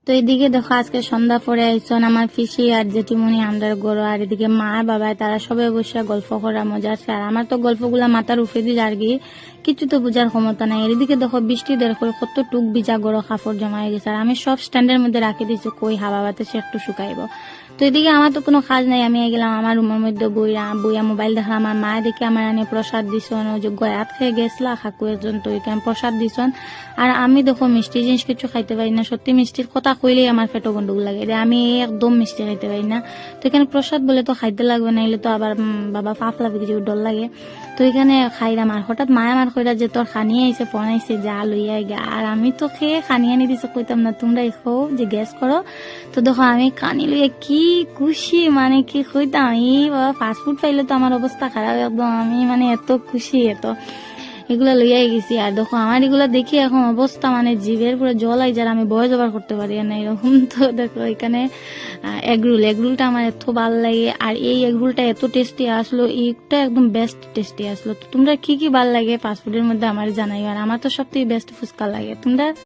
তো এদিকে দেখো আজকে সন্ধ্যা পরে আইসন আমার পিসি আর জেঠিমনি আমরা গরো, আর এদিকে মা বাবা তারা সবাই বসে গল্প করা মজা আছে। আর আমার তো গল্পগুলা মাথার উঠে দিয়ে আর কি কিছু তো বোঝার ক্ষমতা নাই। এদিকে দেখো বৃষ্টি দেখো কত টুক ভিজা গরো কাপড় জমা হয়ে গেছে, আর আমি সব স্ট্যান্ডের মধ্যে রাখি দিয়েছি কই হাওয়া বাতাসে একটু শুকাইব। তো এদিকে আমার তো কোনো কাজ নাই, আমি গেলাম আমার রুমের মধ্যে বইয়া মোবাইল দেখলাম। আমার মা দেখে আমার আনে প্রসাদ দিছন, ওই যে গয়াত খেয়ে গেছিলা কাকু একজন, তো এখানে প্রসাদ দিছন। আর আমি দেখো মিষ্টি জিনিস কিছু খাইতে পারি না, সত্যি মিষ্টির কথা কইলেই আমার পেটও গন্ডগোল লাগে রে, আমি একদম মিষ্টি খাইতে পারি না। তো এখানে প্রসাদ বলে তো খাইতে লাগবে না, এলে তো আবার বাবা পাপ লাগবে কিছু ডর লাগে। তো এখানে খাইলাম, আর হঠাৎ মায়া আমার কইরা যে তোর খানিয়ে আইসে ফোন আইসে যা লইয়া গা। আর আমি তো খেয়ে খানিয়ে আনি দিছে, কইতাম না তোমরা খাও যে গ্যাস করো। তো দেখো আমি খানি লইয়া কি খুশি, মানে কি কইতাম, এই বাবা ফাস্টফুড পাইলে তো আমার অবস্থা খারাপ একদম, আমি মানে এত খুশি এত এগুলা লইয়াই গেছি। আর দেখো আমার এগুলা দেখি এখন অবস্থা মানে জিভের পুরো জল আই যার, আমি বয় জবার করতে পারি না এরকম। তো দেখো এখানে এগরোলটা আমার এত ভালো লাগে, আর এই এগরোলটা এত টেস্টি আসলো, এইটা একদম বেস্ট টেস্টি আসলো। তো তোমরা কি কি ভালো লাগে ফাস্টফুডের মধ্যে আমার জানাই, আর আমার তো সবথেকে বেস্ট ফুচকা লাগে। তোমরা